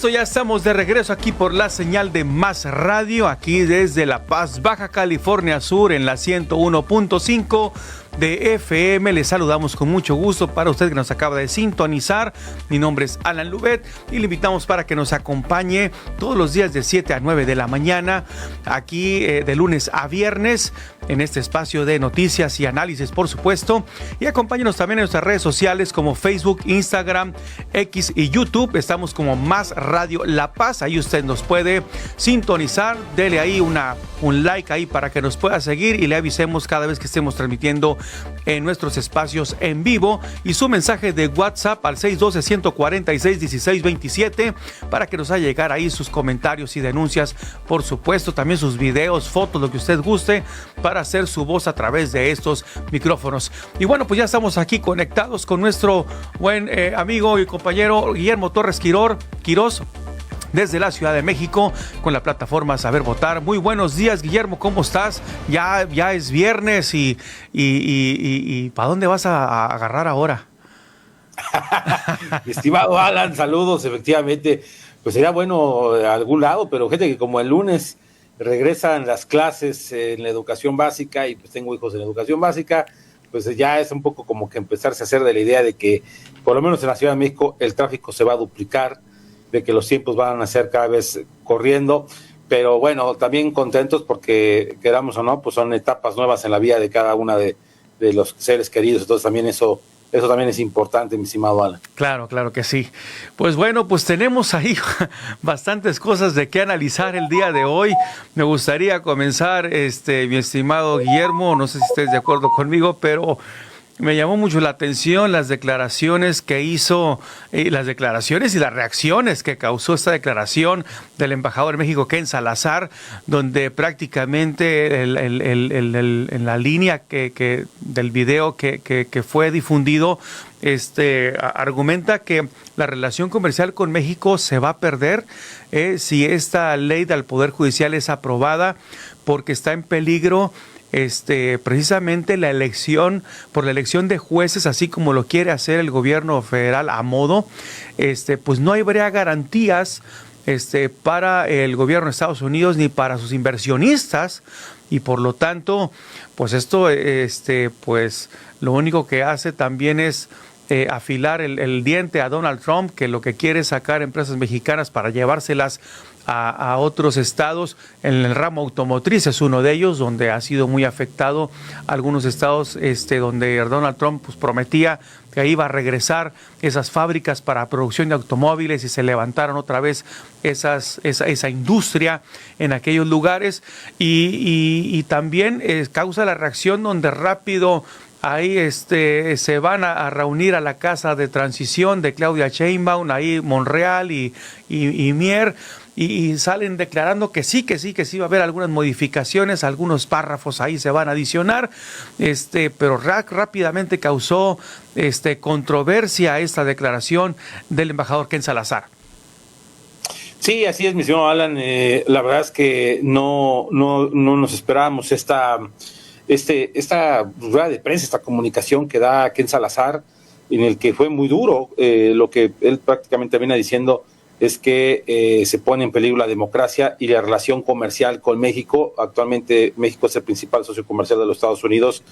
gusto, ya estamos de regreso aquí por la señal de Más Radio, aquí desde La Paz, Baja California Sur, en la 101.5 de FM. Les saludamos con mucho gusto para usted que nos acaba de sintonizar. Mi nombre es Alan Lubet y le invitamos para que nos acompañe todos los días de 7 a 9 de la mañana, aquí de lunes a viernes, en este espacio de noticias y análisis, por supuesto. Y acompáñenos también en nuestras redes sociales como Facebook, Instagram, X y YouTube. Estamos como Más Radio La Paz. Ahí usted nos puede sintonizar. Dele ahí un like ahí para que nos pueda seguir y le avisemos cada vez que estemos transmitiendo en nuestros espacios en vivo, y su mensaje de WhatsApp al 612-146-1627 para que nos haga llegar ahí sus comentarios y denuncias, por supuesto, también sus videos, fotos, lo que usted guste, para hacer su voz a través de estos micrófonos. Y bueno, pues ya estamos aquí conectados con nuestro buen amigo y compañero Guillermo Torres Quirós, desde la Ciudad de México, con la plataforma Saber Votar. Muy buenos días, Guillermo, ¿cómo estás? Ya es viernes y ¿para dónde vas a agarrar ahora? Mi estimado Alan, saludos. Efectivamente, pues sería bueno a algún lado, pero gente que como el lunes regresan las clases en la educación básica, y pues tengo hijos en la educación básica, pues ya es un poco como que empezarse a hacer de la idea de que, por lo menos en la Ciudad de México, el tráfico se va a duplicar, de que los tiempos van a ser cada vez corriendo, pero bueno, también contentos porque, queramos o no, pues son etapas nuevas en la vida de cada una de los seres queridos. Entonces también eso también es importante, mi estimado Alan. Claro que sí. Pues bueno, pues tenemos ahí bastantes cosas de qué analizar el día de hoy. Me gustaría comenzar, mi estimado Guillermo, no sé si estés de acuerdo conmigo, pero me llamó mucho la atención las declaraciones que hizo, las declaraciones y las reacciones que causó esta declaración del embajador de México, Ken Salazar, donde prácticamente en la línea del video que fue difundido, argumenta que la relación comercial con México se va a perder si esta ley del Poder Judicial es aprobada, porque está en peligro precisamente la elección de jueces, así como lo quiere hacer el gobierno federal a modo. Pues no habría garantías para el gobierno de Estados Unidos ni para sus inversionistas, y por lo tanto, pues esto pues lo único que hace también es afilar el diente a Donald Trump, que lo que quiere es sacar empresas mexicanas para llevárselas a otros estados. En el ramo automotriz es uno de ellos, donde ha sido muy afectado algunos estados, donde Donald Trump pues prometía que iba a regresar esas fábricas para producción de automóviles, y se levantaron otra vez esa industria en aquellos lugares, y también causa la reacción donde rápido ahí se van a reunir a la casa de transición de Claudia Sheinbaum, ahí Monreal y Mier, y salen declarando que sí va a haber algunas modificaciones, algunos párrafos ahí se van a adicionar, pero rápidamente causó controversia esta declaración del embajador Ken Salazar. Sí, así es, mi señor Alan. La verdad es que no nos esperábamos esta rueda de prensa, esta comunicación que da Ken Salazar, en el que fue muy duro. Lo que él prácticamente viene diciendo es que se pone en peligro la democracia y la relación comercial con México. Actualmente México es el principal socio comercial de los Estados Unidos.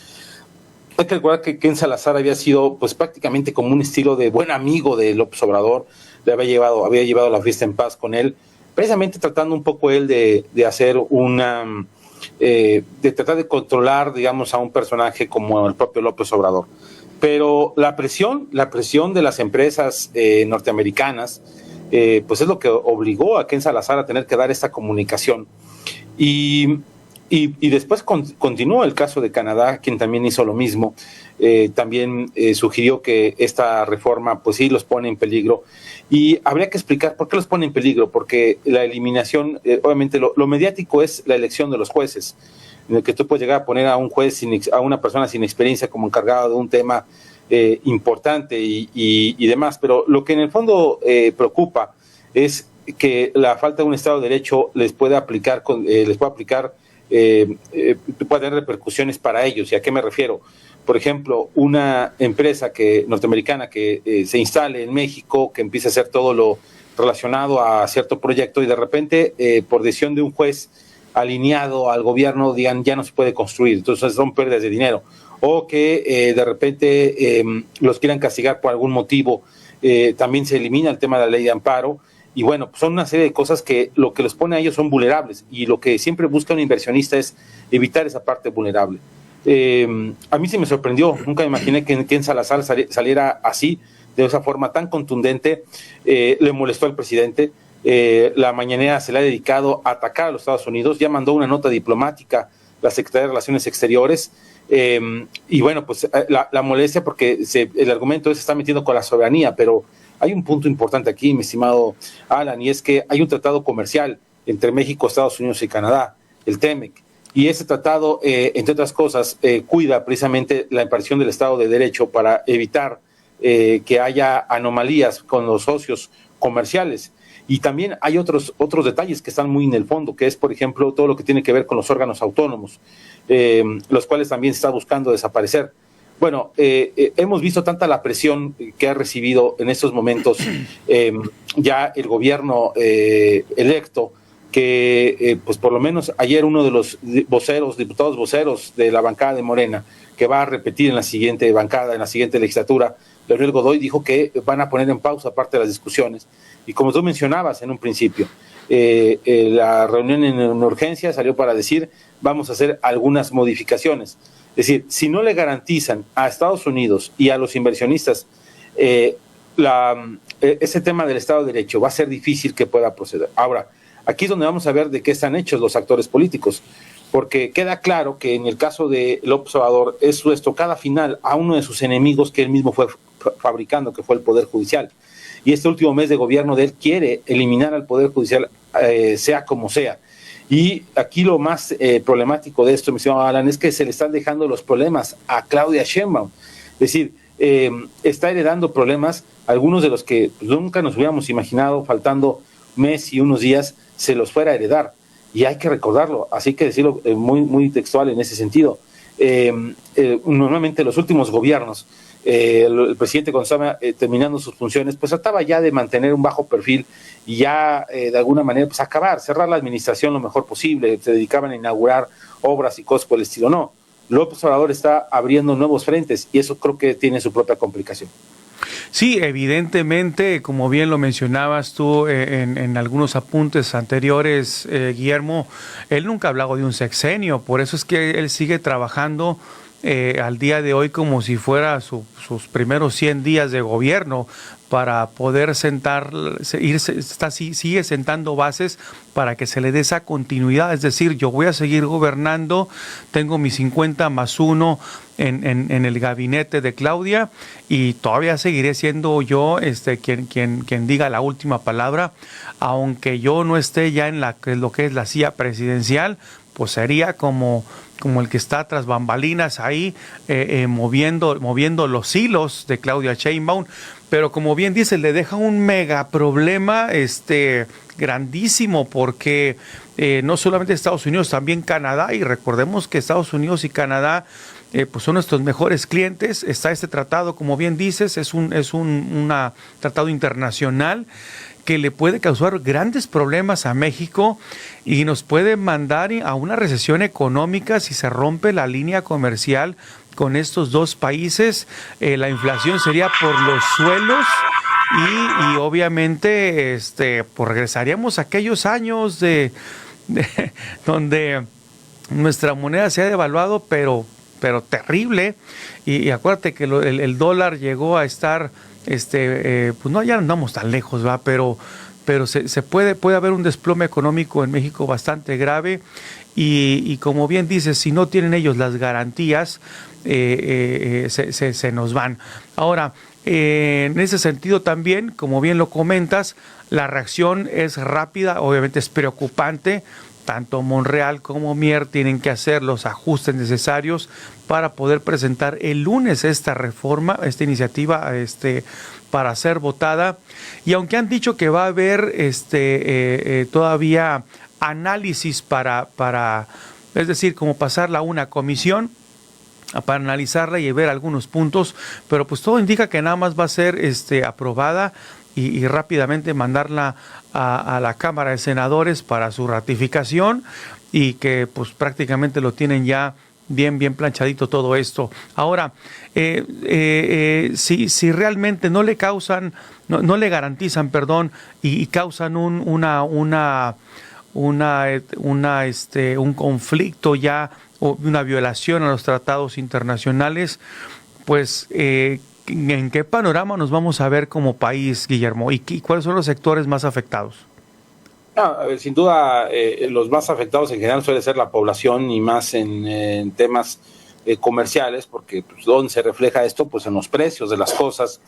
Hay que recordar que Ken Salazar había sido pues prácticamente como un estilo de buen amigo de López Obrador. Le había llevado la fiesta en paz con él, precisamente tratando un poco él de hacer de tratar de controlar, digamos, a un personaje como el propio López Obrador. Pero la presión de las empresas norteamericanas, pues es lo que obligó a Ken Salazar a tener que dar esta comunicación. Y después continuó el caso de Canadá, quien también hizo lo mismo. También sugirió que esta reforma pues sí los pone en peligro, y habría que explicar por qué los pone en peligro, porque la eliminación, obviamente lo mediático es la elección de los jueces, en el que tú puedes llegar a poner a un juez, a una persona sin experiencia como encargado de un tema importante y demás, pero lo que en el fondo preocupa es que la falta de un Estado de Derecho les puede aplicar, puede tener repercusiones para ellos. ¿Y a qué me refiero? Por ejemplo, una empresa norteamericana que se instale en México, que empiece a hacer todo relacionado a cierto proyecto y de repente, por decisión de un juez alineado al gobierno, digan ya no se puede construir, entonces son pérdidas de dinero, o que de repente los quieran castigar por algún motivo, también se elimina el tema de la ley de amparo, y bueno, pues son una serie de cosas que lo que los pone a ellos son vulnerables, y lo que siempre busca un inversionista es evitar esa parte vulnerable. A mí sí me sorprendió, nunca me imaginé que Ken Salazar saliera así, de esa forma tan contundente. Le molestó al presidente. La mañanera se le ha dedicado a atacar a los Estados Unidos, ya mandó una nota diplomática la Secretaría de Relaciones Exteriores, y bueno, pues la molestia porque el argumento se está metiendo con la soberanía, pero hay un punto importante aquí, mi estimado Alan, y es que hay un tratado comercial entre México, Estados Unidos y Canadá, el TEMEC, y ese tratado, entre otras cosas, cuida precisamente la impartición del Estado de Derecho para evitar que haya anomalías con los socios comerciales. Y también hay otros detalles que están muy en el fondo, que es, por ejemplo, todo lo que tiene que ver con los órganos autónomos, los cuales también se está buscando desaparecer. Bueno, hemos visto tanta la presión que ha recibido en estos momentos ya el gobierno electo, que pues por lo menos ayer uno de los diputados voceros de la bancada de Morena, que va a repetir en la siguiente bancada, en la siguiente legislatura, Leonel Godoy, dijo que van a poner en pausa parte de las discusiones. Y como tú mencionabas en un principio, la reunión en urgencia salió para decir vamos a hacer algunas modificaciones. Es decir, si no le garantizan a Estados Unidos y a los inversionistas ese tema del Estado de Derecho, va a ser difícil que pueda proceder. Ahora, aquí es donde vamos a ver de qué están hechos los actores políticos, porque queda claro que en el caso de López Obrador es su estocada final a uno de sus enemigos que él mismo fue fabricando, que fue el Poder Judicial. Y este último mes de gobierno de él quiere eliminar al Poder Judicial, sea como sea. Y aquí lo más problemático de esto, mi estimado Alan, es que se le están dejando los problemas a Claudia Sheinbaum. Es decir, está heredando problemas, algunos de los que nunca nos hubiéramos imaginado, faltando mes y unos días, se los fuera a heredar. Y hay que recordarlo, así que decirlo muy, muy textual en ese sentido. Normalmente los últimos gobiernos, el presidente cuando estaba terminando sus funciones, pues trataba ya de mantener un bajo perfil y ya de alguna manera pues cerrar la administración lo mejor posible, se dedicaban a inaugurar obras y cosas por el estilo. No, López Obrador está abriendo nuevos frentes y eso creo que tiene su propia complicación. Sí, evidentemente, como bien lo mencionabas tú en algunos apuntes anteriores, Guillermo, él nunca ha hablado de un sexenio, por eso es que él sigue trabajando al día de hoy como si fuera sus primeros 100 días de gobierno, para poder sigue sentando bases para que se le dé esa continuidad. Es decir, yo voy a seguir gobernando, tengo mi 50+1 en el gabinete de Claudia y todavía seguiré siendo yo quien diga la última palabra, aunque yo no esté ya en lo que es la silla presidencial, pues sería como el que está tras bambalinas ahí moviendo los hilos de Claudia Sheinbaum. Pero como bien dice, le deja un mega problema grandísimo, porque no solamente Estados Unidos, también Canadá, y recordemos que Estados Unidos y Canadá pues son nuestros mejores clientes. Está este tratado, como bien dices, es un tratado internacional que le puede causar grandes problemas a México y nos puede mandar a una recesión económica si se rompe la línea comercial con estos dos países. La inflación sería por los suelos y obviamente pues regresaríamos a aquellos años donde nuestra moneda se ha devaluado, pero terrible, y acuérdate que el dólar llegó a estar pues no, ya no andamos tan lejos, ¿va? Pero se puede haber un desplome económico en México bastante grave, y como bien dices, si no tienen ellos las garantías, se nos van. Ahora, en ese sentido también, como bien lo comentas, la reacción es rápida, obviamente es preocupante. Tanto Monreal como Mier tienen que hacer los ajustes necesarios para poder presentar el lunes esta reforma, esta iniciativa para ser votada. Y aunque han dicho que va a haber todavía análisis para, es decir, como pasarla a una comisión para analizarla y ver algunos puntos, pero pues todo indica que nada más va a ser aprobada y rápidamente mandarla a la Cámara de Senadores para su ratificación, y que pues prácticamente lo tienen ya bien planchadito todo esto. Ahora, si realmente no le causan, no le garantizan, perdón, y causan un conflicto ya, o una violación a los tratados internacionales, pues ¿en qué panorama nos vamos a ver como país, Guillermo? ¿Y cuáles son los sectores más afectados? Sin duda, los más afectados en general suele ser la población, y más en temas comerciales, porque pues, ¿dónde se refleja esto? Pues en los precios de las cosas,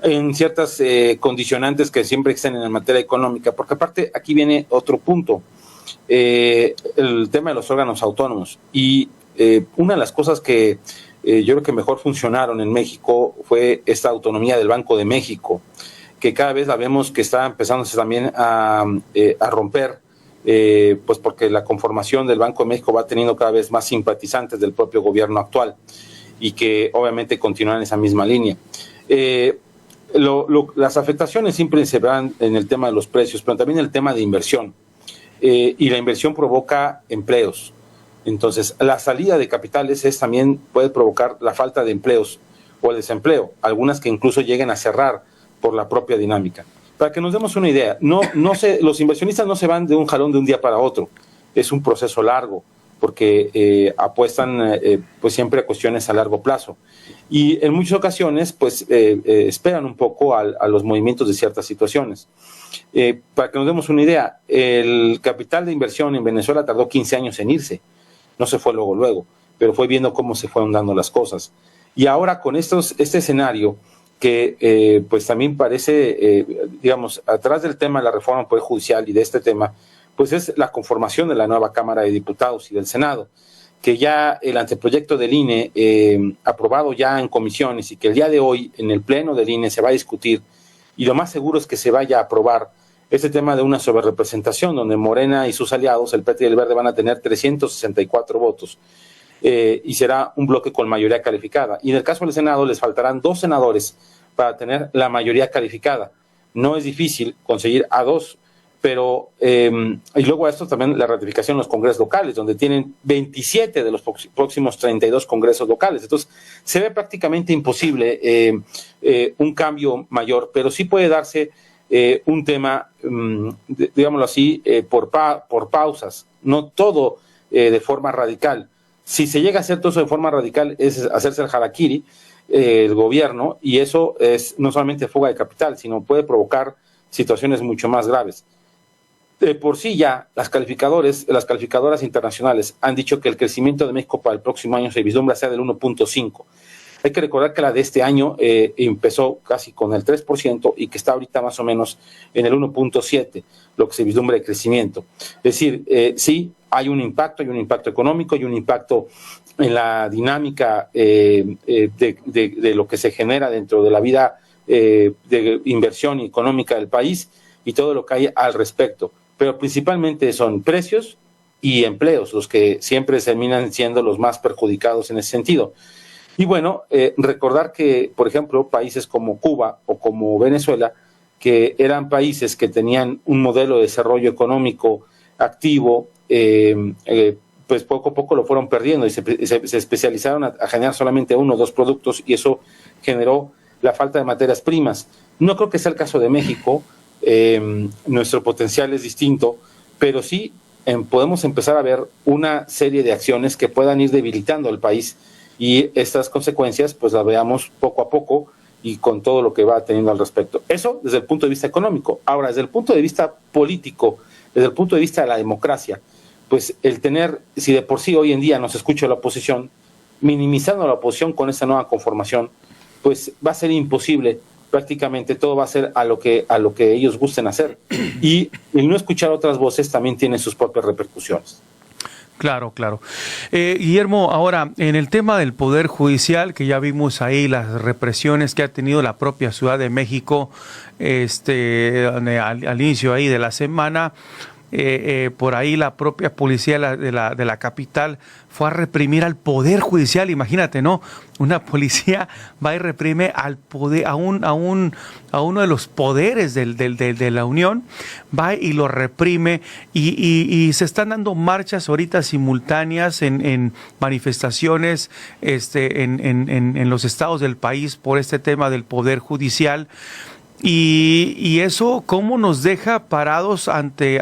en ciertas condicionantes que siempre existen en la materia económica, porque aparte aquí viene otro punto, el tema de los órganos autónomos. Y una de las cosas que yo creo que mejor funcionaron en México fue esta autonomía del Banco de México, que cada vez la vemos que está empezándose también a romper, pues porque la conformación del Banco de México va teniendo cada vez más simpatizantes del propio gobierno actual, y que obviamente continúan en esa misma línea. Las afectaciones siempre se verán en el tema de los precios, pero también el tema de inversión, y la inversión provoca empleos. Entonces, la salida de capitales también puede provocar la falta de empleos o el desempleo, algunas que incluso lleguen a cerrar por la propia dinámica. Para que nos demos una idea, los inversionistas no se van de un jalón de un día para otro, es un proceso largo, porque apuestan pues siempre a cuestiones a largo plazo, y en muchas ocasiones pues esperan un poco a los movimientos de ciertas situaciones. Para que nos demos una idea, el capital de inversión en Venezuela tardó 15 años en irse, no se fue luego, pero fue viendo cómo se fueron dando las cosas. Y ahora con este escenario, que pues también parece, digamos, atrás del tema de la reforma del Poder Judicial y de este tema, pues es la conformación de la nueva Cámara de Diputados y del Senado, que ya el anteproyecto del INE, aprobado ya en comisiones, y que el día de hoy en el Pleno del INE se va a discutir, y lo más seguro es que se vaya a aprobar este tema de una sobrerepresentación, donde Morena y sus aliados, el PT y el Verde, van a tener 364 votos. Y será un bloque con mayoría calificada. Y en el caso del Senado les faltarán 2 senadores para tener la mayoría calificada. No es difícil conseguir a 2, pero y luego a esto también la ratificación en los congresos locales, donde tienen 27 de los próximos 32 congresos locales. Entonces se ve prácticamente imposible un cambio mayor, pero sí puede darse un tema, digámoslo así, por pausas, no todo de forma radical. Si se llega a hacer todo eso de forma radical, es hacerse el harakiri, el gobierno, y eso es no solamente fuga de capital, sino puede provocar situaciones mucho más graves. Por sí ya, las calificadoras internacionales han dicho que el crecimiento de México para el próximo año se vislumbra sea del 1.5. Hay que recordar que la de este año empezó casi con el 3% y que está ahorita más o menos en el 1.7, lo que se vislumbra de crecimiento. Es decir, sí, hay un impacto económico, hay un impacto en la dinámica de lo que se genera dentro de la vida de inversión económica del país y todo lo que hay al respecto. Pero principalmente son precios y empleos los que siempre terminan siendo los más perjudicados en ese sentido. Y bueno, recordar que, por ejemplo, países como Cuba o como Venezuela, que eran países que tenían un modelo de desarrollo económico activo, pues poco a poco lo fueron perdiendo y se especializaron a generar solamente 1 o 2 productos, y eso generó la falta de materias primas. No creo que sea el caso de México, nuestro potencial es distinto, pero sí podemos empezar a ver una serie de acciones que puedan ir debilitando al país, y estas consecuencias pues las veamos poco a poco y con todo lo que va teniendo al respecto. Eso desde el punto de vista económico. Ahora, desde el punto de vista político, desde el punto de vista de la democracia, pues el tener, si de por sí hoy en día nos escucha la oposición, minimizando la oposición con esta nueva conformación, pues va a ser imposible. Prácticamente todo va a ser a lo que ellos gusten hacer, y el no escuchar otras voces también tiene sus propias repercusiones. Claro. Guillermo, ahora, en el tema del Poder Judicial, que ya vimos ahí las represiones que ha tenido la propia Ciudad de México al inicio ahí de la semana, por ahí la propia policía de la capital fue a reprimir al Poder Judicial. Imagínate, ¿no? Una policía va y reprime al poder, a uno de los poderes de la Unión, va y lo reprime, y se están dando marchas ahorita simultáneas en manifestaciones en los estados del país por este tema del Poder Judicial. Y eso, ¿cómo nos deja parados ante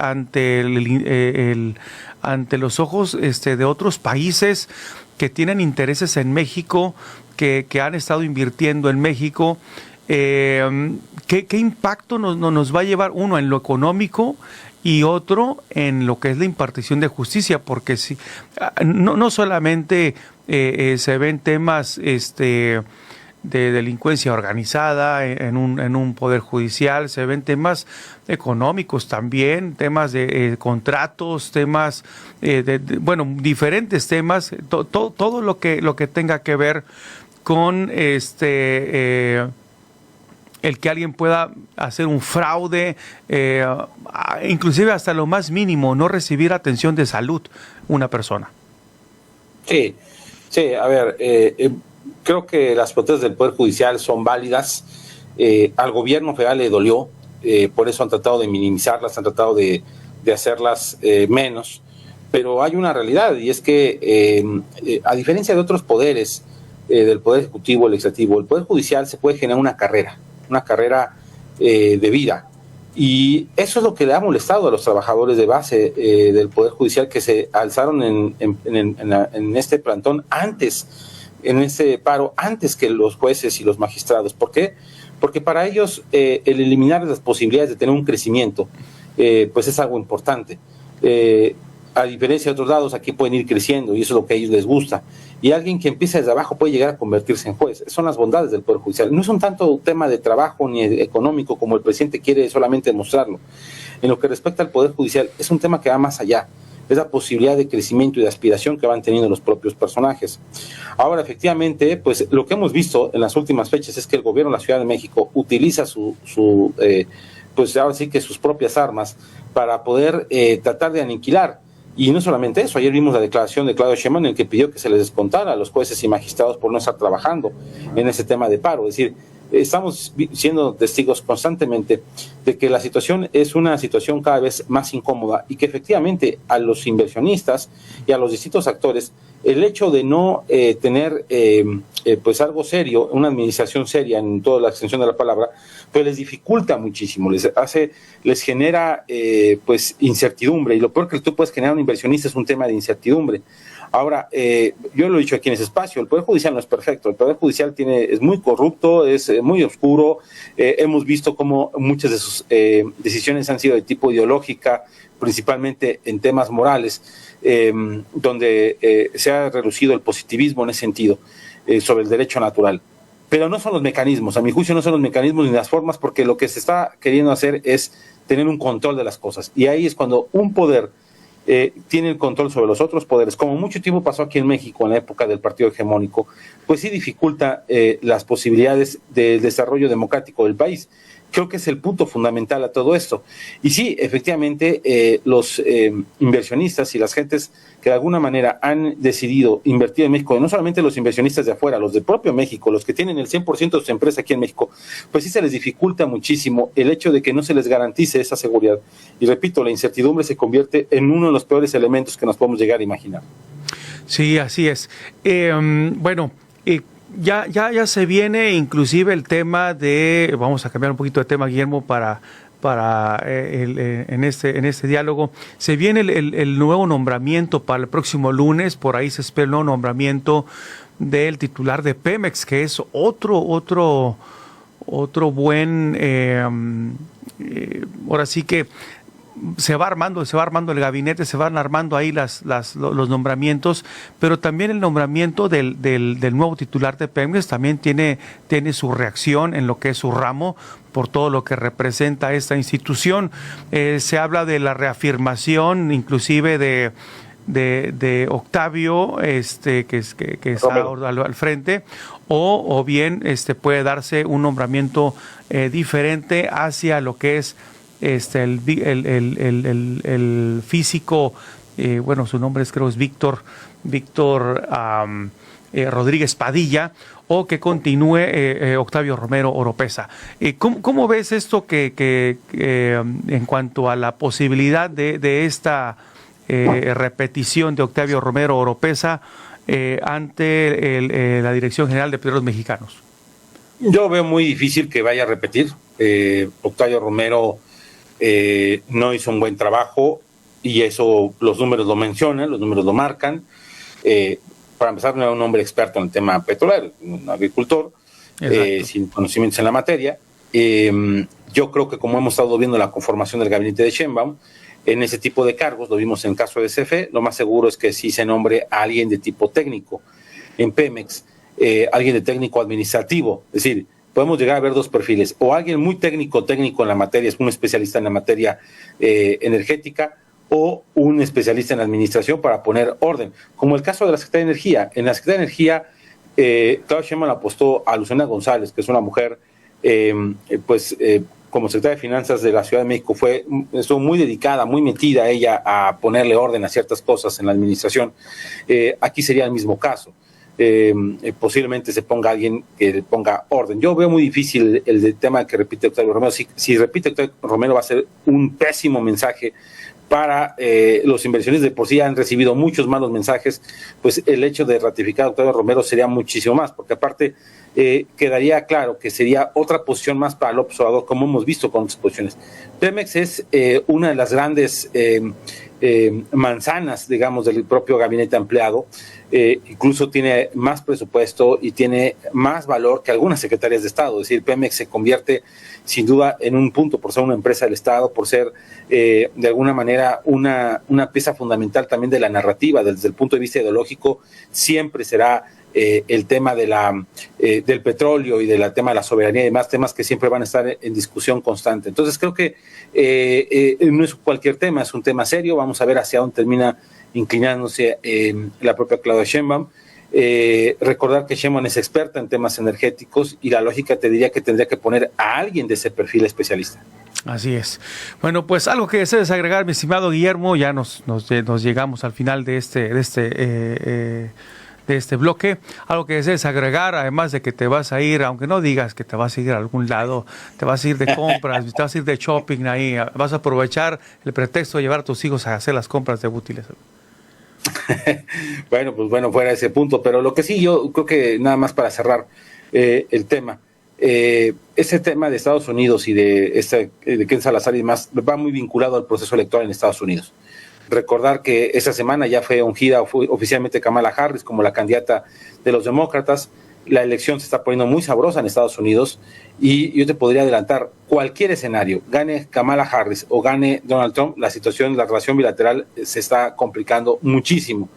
los ojos de otros países que tienen intereses en México, que han estado invirtiendo en México? ¿Qué impacto nos va a llevar, uno, en lo económico, y otro en lo que es la impartición de justicia? Porque si, no solamente se ven temas de delincuencia organizada en un poder judicial, se ven temas económicos también, temas de contratos, temas diferentes temas, todo lo que tenga que ver con el que alguien pueda hacer un fraude, inclusive hasta lo más mínimo, no recibir atención de salud una persona. Sí, a ver, creo que las protestas del Poder Judicial son válidas. Al gobierno federal le dolió, por eso han tratado de minimizarlas, han tratado de hacerlas menos, pero hay una realidad, y es que a diferencia de otros poderes, del Poder Ejecutivo, el Legislativo, el Poder Judicial se puede generar una carrera de vida, y eso es lo que le ha molestado a los trabajadores de base del Poder Judicial, que se alzaron en este plantón en ese paro antes que los jueces y los magistrados. ¿Por qué? Porque para ellos el eliminar las posibilidades de tener un crecimiento pues es algo importante. A diferencia de otros lados, aquí pueden ir creciendo, y eso es lo que a ellos les gusta. Y alguien que empieza desde abajo puede llegar a convertirse en juez. Son las bondades del Poder Judicial. No es un tanto tema de trabajo ni económico como el presidente quiere solamente demostrarlo. En lo que respecta al Poder Judicial, es un tema que va más allá. Es la posibilidad de crecimiento y de aspiración que van teniendo los propios personajes. Ahora, efectivamente, pues lo que hemos visto en las últimas fechas es que el gobierno de la Ciudad de México utiliza pues ahora sí que sus propias armas para poder tratar de aniquilar. Y no solamente eso, ayer vimos la declaración de Claudio Sheinbaum en el que pidió que se les descontara a los jueces y magistrados por no estar trabajando en ese tema de paro. Es decir, estamos siendo testigos constantemente de que la situación es una situación cada vez más incómoda, y que efectivamente a los inversionistas y a los distintos actores, el hecho de no tener pues algo serio, una administración seria en toda la extensión de la palabra, pues les dificulta muchísimo, les genera pues incertidumbre, y lo peor que tú puedes generar a un inversionista es un tema de incertidumbre. Ahora, yo lo he dicho aquí en ese espacio, el Poder Judicial no es perfecto, el Poder Judicial es muy corrupto, es muy oscuro, hemos visto cómo muchas de sus decisiones han sido de tipo ideológica, principalmente en temas morales, donde se ha reducido el positivismo en ese sentido, sobre el derecho natural. Pero no son los mecanismos, a mi juicio no son los mecanismos ni las formas, porque lo que se está queriendo hacer es tener un control de las cosas, y ahí es cuando un poder tiene el control sobre los otros poderes, como mucho tiempo pasó aquí en México en la época del partido hegemónico, pues sí dificulta las posibilidades del desarrollo democrático del país. Creo que es el punto fundamental a todo esto. Y sí, efectivamente, los inversionistas y las gentes que de alguna manera han decidido invertir en México, no solamente los inversionistas de afuera, los del propio México, los que tienen el 100% de su empresa aquí en México, pues sí se les dificulta muchísimo el hecho de que no se les garantice esa seguridad. Y repito, la incertidumbre se convierte en uno de los peores elementos que nos podemos llegar a imaginar. Sí, así es. Ya se viene inclusive el tema de, vamos a cambiar un poquito de tema, Guillermo, en este diálogo. Se viene el nuevo nombramiento para el próximo lunes, por ahí se espera el nuevo nombramiento del titular de Pemex, que es otro buen, ahora sí que se va armando el gabinete, se van armando ahí los nombramientos, pero también el nombramiento del nuevo titular de Pemex también tiene su reacción en lo que es su ramo, por todo lo que representa esta institución. Se habla de la reafirmación inclusive de Octavio, que está al frente, o bien puede darse un nombramiento diferente hacia lo que es el físico, bueno, su nombre creo es Víctor Rodríguez Padilla, o que continúe Octavio Romero Oropeza. ¿Cómo ves esto que en cuanto a la posibilidad de esta repetición de Octavio Romero Oropeza ante la Dirección General de Petróleos Mexicanos? Yo veo muy difícil que vaya a repetir. Octavio Romero no hizo un buen trabajo y eso los números lo mencionan, los números lo marcan. Para empezar, no era un hombre experto en el tema petrolero, un agricultor sin conocimientos en la materia. Yo creo que como hemos estado viendo la conformación del gabinete de Sheinbaum, en ese tipo de cargos, lo vimos en el caso de CFE, lo más seguro es que sí se nombre a alguien de tipo técnico. En Pemex, alguien de técnico administrativo, es decir, podemos llegar a ver dos perfiles, o alguien muy técnico en la materia, es un especialista en la materia energética, o un especialista en administración para poner orden, como el caso de la Secretaría de Energía. En la Secretaría de Energía, Claudia Sheinbaum apostó a Luciana González, que es una mujer, como secretaria de Finanzas de la Ciudad de México, estuvo muy dedicada, muy metida ella a ponerle orden a ciertas cosas en la administración. Aquí sería el mismo caso. Posiblemente se ponga alguien que le ponga orden. Yo veo muy difícil el tema que repite Octavio Romero. Si repite Octavio Romero va a ser un pésimo mensaje para los inversionistas. De por sí han recibido muchos malos mensajes, pues el hecho de ratificar a Octavio Romero sería muchísimo más, porque aparte quedaría claro que sería otra posición más para López Obrador, como hemos visto con otras posiciones. Pemex es una de las grandes manzanas, digamos, del propio gabinete ampliado. Incluso tiene más presupuesto y tiene más valor que algunas secretarías de Estado. Es decir, Pemex se convierte sin duda en un punto por ser una empresa del Estado, por ser de alguna manera una pieza fundamental también de la narrativa. Desde el punto de vista ideológico siempre será el tema del petróleo y del tema de la soberanía y demás temas que siempre van a estar en discusión constante. Entonces creo que no es cualquier tema, es un tema serio. Vamos a ver hacia dónde termina inclinándose la propia Claudia Sheinbaum. Recordar que Sheinbaum es experta en temas energéticos y la lógica te diría que tendría que poner a alguien de ese perfil especialista. Así es. Bueno, pues algo que desees agregar, mi estimado Guillermo, ya nos llegamos al final de este bloque. Algo que desees agregar, además de que te vas a ir, aunque no digas que te vas a ir a algún lado, te vas a ir de compras, te vas a ir de shopping ahí, vas a aprovechar el pretexto de llevar a tus hijos a hacer las compras de útiles. Bueno, fuera ese punto, pero lo que sí, yo creo que nada más para cerrar el tema, ese tema de Estados Unidos y de Ken Salazar y demás va muy vinculado al proceso electoral en Estados Unidos. Recordar que esta semana ya fue ungida oficialmente Kamala Harris como la candidata de los demócratas. La elección se está poniendo muy sabrosa en Estados Unidos y yo te podría adelantar cualquier escenario, gane Kamala Harris o gane Donald Trump, la situación, la relación bilateral se está complicando muchísimo.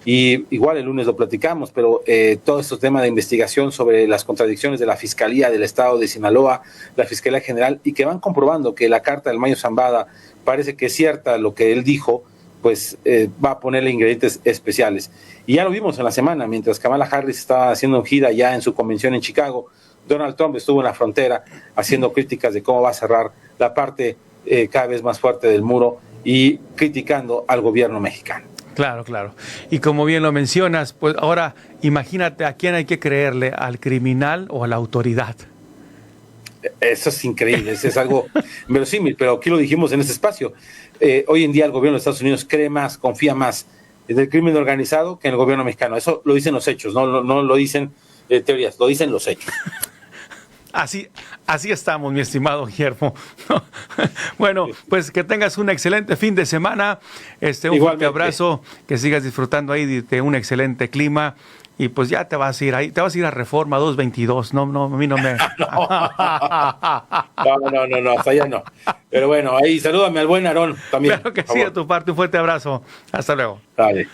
Y igual el lunes lo platicamos, pero todo estos temas de investigación sobre las contradicciones de la Fiscalía del Estado de Sinaloa, la Fiscalía General, y que van comprobando que la carta del Mayo Zambada parece que es cierta lo que él dijo, pues va a ponerle ingredientes especiales. Y ya lo vimos en la semana, mientras Kamala Harris estaba haciendo gira ya en su convención en Chicago, Donald Trump estuvo en la frontera haciendo críticas de cómo va a cerrar la parte cada vez más fuerte del muro y criticando al gobierno mexicano. Claro. Y como bien lo mencionas, pues ahora imagínate a quién hay que creerle, al criminal o a la autoridad. Eso es increíble, eso es algo verosímil, pero aquí lo dijimos en este espacio. Hoy en día el gobierno de Estados Unidos cree más, confía más en el crimen organizado que en el gobierno mexicano. Eso lo dicen los hechos, no lo dicen teorías, lo dicen los hechos. Así estamos, mi estimado Guillermo. Bueno, pues que tengas un excelente fin de semana. Un fuerte abrazo, que sigas disfrutando ahí de un excelente clima. Y pues ya te vas a ir ahí, te vas a ir a Reforma 222. No, a mí no me. No, hasta allá no. Pero bueno, ahí salúdame al buen Aarón también. Claro que sí, de tu parte, un fuerte abrazo. Hasta luego. Dale.